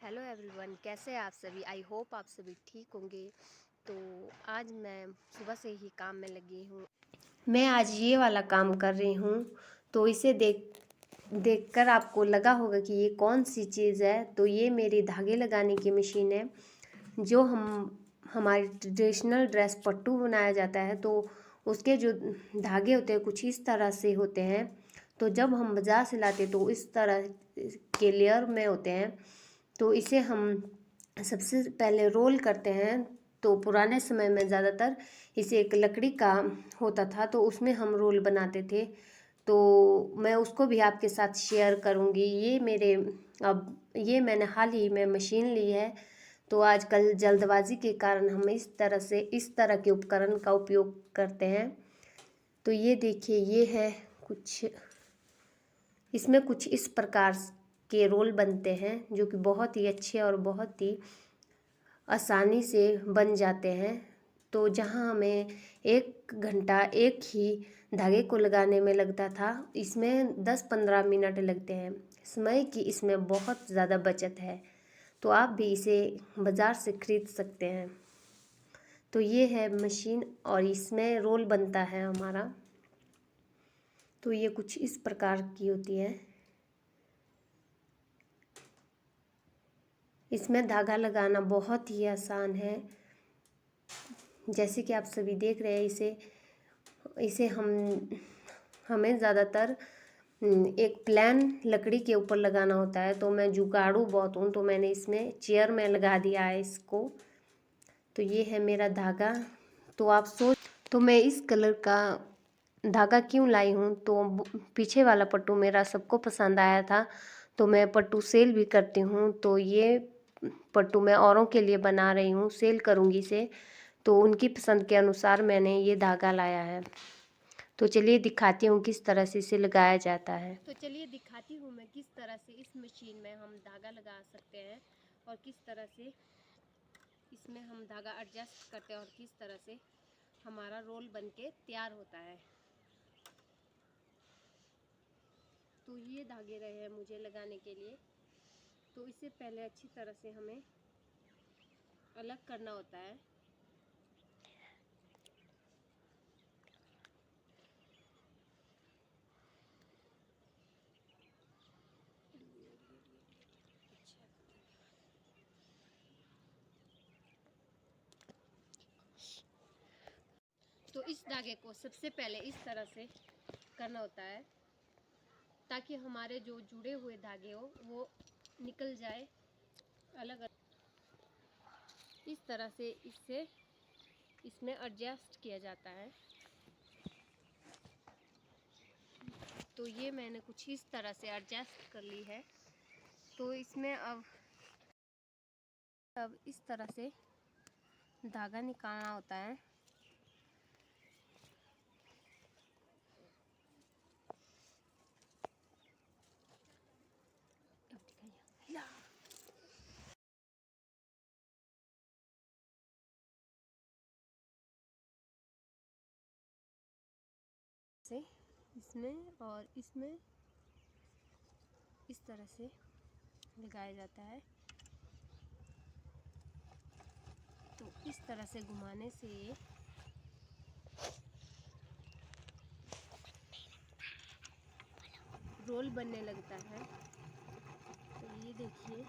Hello everyone, कैसे हैं आप सभी। आई होप आप सभी ठीक होंगे। तो आज मैं सुबह से ही काम में लगी हूँ। मैं आज ये वाला काम कर रही हूँ। तो इसे देखकर आपको लगा होगा कि ये कौन सी चीज़ है। तो ये मेरी धागे लगाने की मशीन है, जो हमारी ट्रेडिशनल ड्रेस पट्टू बनाया जाता है। तो उसके जो धागे होते हैं कुछ इस तरह से होते हैं। तो जब हम बाज़ार से लाते तो इस तरह के लेयर में होते हैं। तो इसे हम सबसे पहले रोल करते हैं। तो पुराने समय में ज़्यादातर इसे एक लकड़ी का होता था, तो उसमें हम रोल बनाते थे। तो मैं उसको भी आपके साथ शेयर करूँगी। ये मैंने हाल ही में मशीन ली है। तो आजकल जल्दबाजी के कारण हम इस तरह के उपकरण का उपयोग करते हैं। तो ये देखिए, ये है कुछ, इसमें कुछ इस प्रकार के रोल बनते हैं, जो कि बहुत ही अच्छे और बहुत ही आसानी से बन जाते हैं। तो जहाँ हमें 1 घंटा एक ही धागे को लगाने में लगता था, इसमें 10-15 मिनट लगते हैं। समय की इसमें बहुत ज़्यादा बचत है। तो आप भी इसे बाज़ार से खरीद सकते हैं। तो ये है मशीन और इसमें रोल बनता है हमारा। तो ये कुछ इस प्रकार की होती है। इसमें धागा लगाना बहुत ही आसान है। जैसे कि आप सभी देख रहे हैं, इसे इसे हमें ज़्यादातर एक प्लेन लकड़ी के ऊपर लगाना होता है। तो मैं जुगाड़ू बहुत हूँ, तो मैंने इसमें चेयर में लगा दिया है इसको। तो ये है मेरा धागा। तो मैं इस कलर का धागा क्यों लाई हूँ, तो पीछे वाला पट्टू मेरा सबको पसंद आया था। तो मैं पट्टू सेल भी करती हूँ। तो ये पट्टू मैं औरों के लिए बना रही हूँ, सेल करूँगी इसे। तो उनकी पसंद के अनुसार मैंने ये धागा लाया है। तो चलिए दिखाती हूँ किस तरह से इसे लगाया जाता है। तो चलिए दिखाती हूँ मैं किस तरह से इस मशीन में हम धागा लगा सकते हैं, और किस तरह से इसमें हम धागा एडजस्ट करते हैं, और किस तरह से हमारा रोल बनके तैयार होता है। तो ये धागे रहे हैं मुझे लगाने के लिए। तो इससे पहले अच्छी तरह से हमें अलग करना होता है। तो इस धागे को सबसे पहले इस तरह से करना होता है, ताकि हमारे जो जुड़े हुए धागे हो वो निकल जाए अलग अलग। इस तरह से इसमें एडजस्ट किया जाता है। तो ये मैंने कुछ इस तरह से एडजस्ट कर ली है। तो इसमें अब इस तरह से धागा निकालना होता है। से इसमें इस तरह से लगाया जाता है। तो इस तरह से घुमाने से रोल बनने लगता है। तो ये देखिए,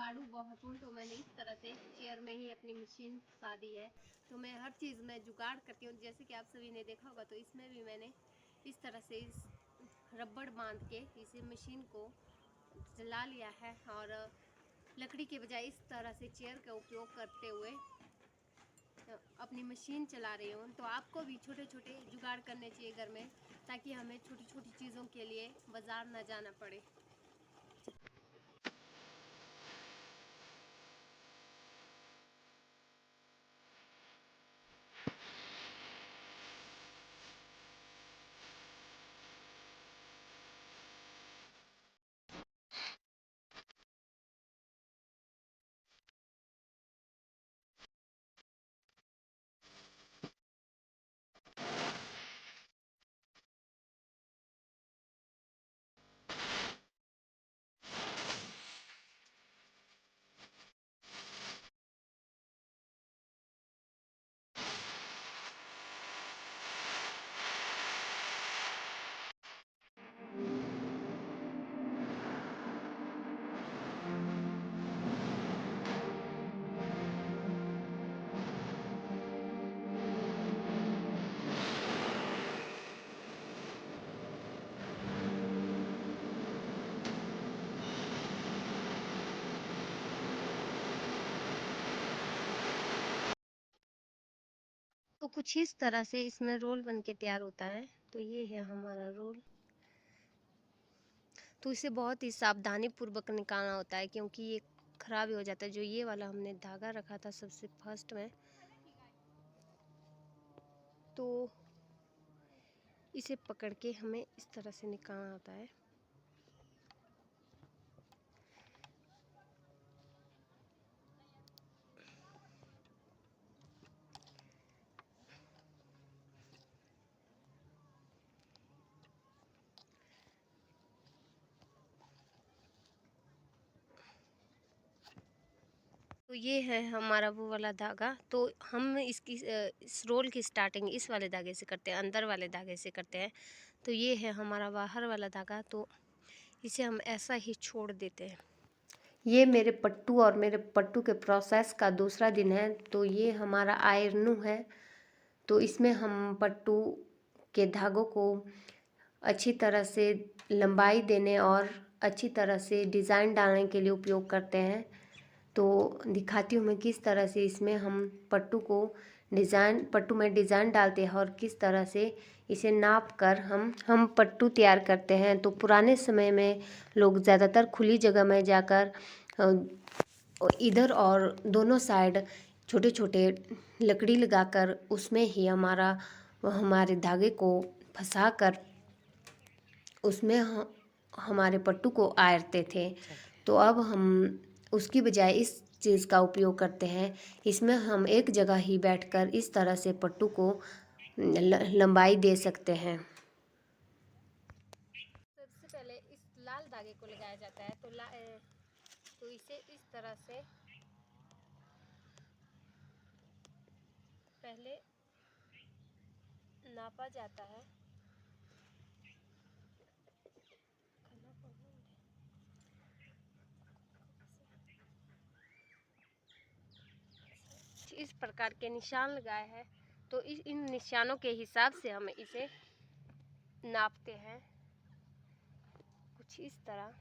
जुगाड़ू बहुत हूँ, तो मैंने इस तरह से चेयर में ही अपनी मशीन फंसा दी है। तो मैं हर चीज़ में जुगाड़ करती हूँ, जैसे कि आप सभी ने देखा होगा। तो इसमें भी मैंने इस तरह से इस रबड़ बांध के इसे मशीन को जला लिया है और लकड़ी के बजाय इस तरह से चेयर का उपयोग करते हुए अपनी मशीन चला रही हूँ। तो आपको भी छोटे छोटे जुगाड़ करने चाहिए घर में, ताकि हमें छोटी छोटी चीज़ों के लिए बाज़ार ना जाना पड़े। तो कुछ इस तरह से इसमें रोल बन के तैयार होता है। तो ये है हमारा रोल। तो इसे बहुत ही सावधानी पूर्वक निकालना होता है, क्योंकि ये खराब हो जाता है। जो ये वाला हमने धागा रखा था सबसे फर्स्ट में, तो इसे पकड़ के हमें इस तरह से निकालना होता है। तो ये है हमारा वो वाला धागा। तो हम इस रोल की स्टार्टिंग इस वाले धागे से करते हैं, अंदर वाले धागे से करते हैं। तो ये है हमारा बाहर वाला धागा। तो इसे हम ऐसा ही छोड़ देते हैं। ये मेरे पट्टू और मेरे पट्टू के प्रोसेस का दूसरा दिन है। तो ये हमारा आयरनू है। तो इसमें हम पट्टू के धागों को अच्छी तरह से लंबाई देने और अच्छी तरह से डिज़ाइन डालने के लिए उपयोग करते हैं। तो दिखाती हूँ मैं किस तरह से इसमें हम पट्टू में डिज़ाइन डालते हैं और किस तरह से इसे नाप कर हम पट्टू तैयार करते हैं। तो पुराने समय में लोग ज़्यादातर खुली जगह में जाकर इधर और दोनों साइड छोटे छोटे लकड़ी लगाकर उसमें ही हमारे धागे को फंसा कर उसमें हमारे पट्टू को आयरते थे। तो अब हम उसकी बजाय इस चीज़ का उपयोग करते हैं। इसमें हम एक जगह ही बैठकर इस तरह से पट्टू को लंबाई दे सकते हैं। सबसे पहले इस लाल धागे को लगाया जाता है। तो इसे इस तरह से पहले नापा जाता है। इस प्रकार के निशान लगाए हैं। तो इन निशानों के हिसाब से हम इसे नापते हैं, कुछ इस तरह।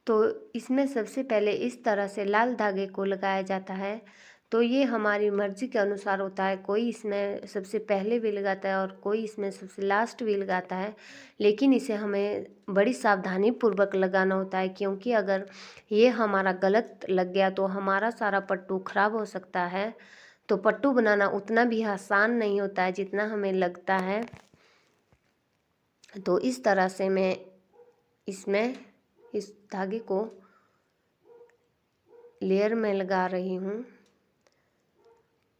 तो इसमें सबसे पहले इस तरह से लाल धागे को लगाया जाता है। तो ये हमारी मर्ज़ी के अनुसार होता है। कोई इसमें सबसे पहले भी लगाता है और कोई इसमें सबसे लास्ट भी लगाता है। लेकिन इसे हमें बड़ी सावधानी पूर्वक लगाना होता है, क्योंकि अगर ये हमारा गलत लग गया तो हमारा सारा पट्टू खराब हो सकता है। तो पट्टू बनाना उतना भी आसान नहीं होता है जितना हमें लगता है। तो इस तरह से मैं इसमें इस धागे को लेयर में लगा रही हूँ।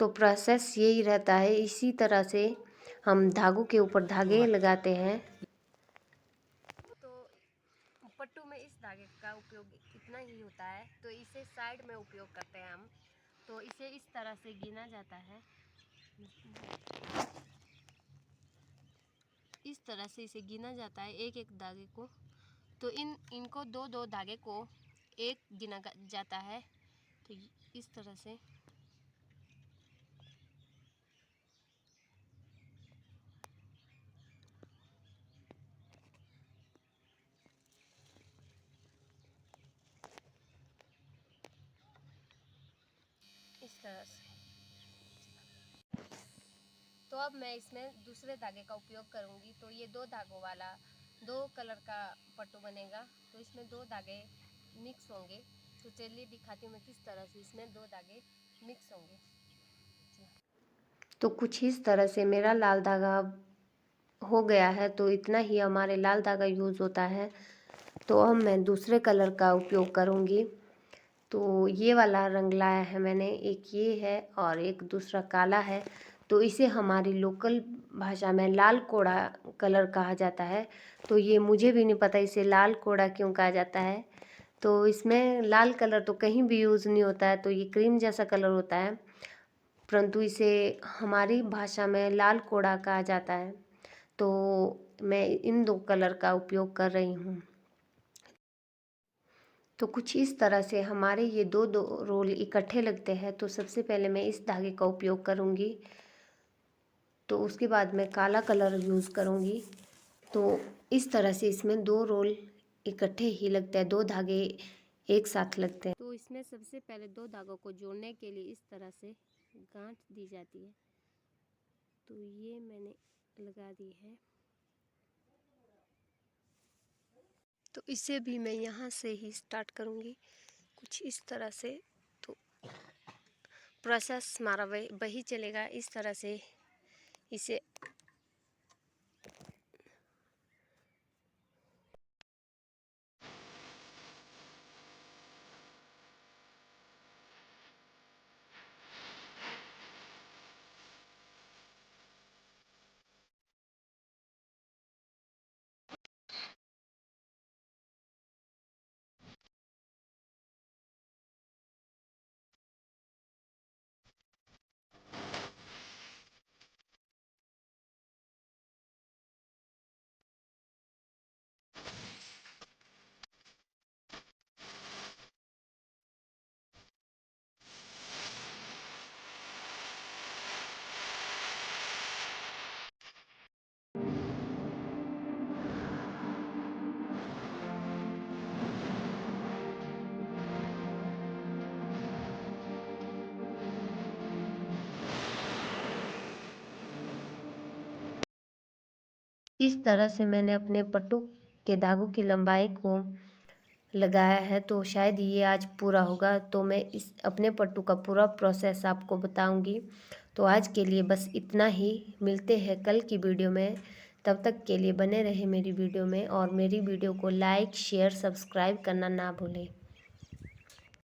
तो प्रोसेस यही रहता है। इसी तरह से हम धागों के ऊपर धागे लगाते हैं। तो पट्टू में इस धागे का उपयोग इतना ही होता है। तो इसे साइड में उपयोग करते हैं हम। तो इसे इस तरह से गिना जाता है। इस तरह से इसे गिना जाता है एक एक धागे को। तो इनको दो दो धागे को एक गिना जाता है। तो इस तरह से तो अब मैं इसमें दूसरे धागे का उपयोग करूंगी। तो ये दो धागों वाला 2 कलर का पट्टू बनेगा। तो इसमें 2 धागे मिक्स होंगे। तो चलिए दिखाती हूँ मैं किस तरह से इसमें 2 धागे मिक्स होंगे। तो कुछ इस तरह से मेरा लाल धागा हो गया है। तो इतना ही हमारे लाल धागा यूज़ होता है। तो अब मैं दूसरे कलर का उपयोग करूँगी। तो ये वाला रंग लाया है मैंने, एक ये है और एक दूसरा काला है। तो इसे हमारी लोकल भाषा में लाल कोड़ा कलर कहा जाता है। तो ये मुझे भी नहीं पता इसे लाल कोड़ा क्यों कहा जाता है। तो इसमें लाल कलर तो कहीं भी यूज़ नहीं होता है। तो ये क्रीम जैसा कलर होता है, परंतु इसे हमारी भाषा में लाल कोड़ा कहा जाता है। तो मैं इन 2 कलर का उपयोग कर रही हूँ। तो कुछ इस तरह से हमारे ये दो रोल इकट्ठे लगते हैं। तो सबसे पहले मैं इस धागे का उपयोग करूँगी। तो उसके बाद मैं काला कलर यूज़ करूँगी। तो इस तरह से इसमें 2 रोल इकट्ठे ही लगते हैं, 2 धागे एक साथ लगते हैं। तो इसमें सबसे पहले 2 धागों को जोड़ने के लिए इस तरह से गांठ दी जाती है। तो ये मैंने लगा दी है। तो इसे भी मैं यहाँ से ही स्टार्ट करूँगी कुछ इस तरह से। तो प्रोसेस हमारा वही चलेगा इस तरह से इसे इस तरह से मैंने अपने पट्टू के धागों की लंबाई को लगाया है। तो शायद ये आज पूरा होगा। तो मैं इस अपने पट्टू का पूरा प्रोसेस आपको बताऊंगी। तो आज के लिए बस इतना ही। मिलते हैं कल की वीडियो में। तब तक के लिए बने रहे मेरी वीडियो में और मेरी वीडियो को लाइक शेयर सब्सक्राइब करना ना भूलें।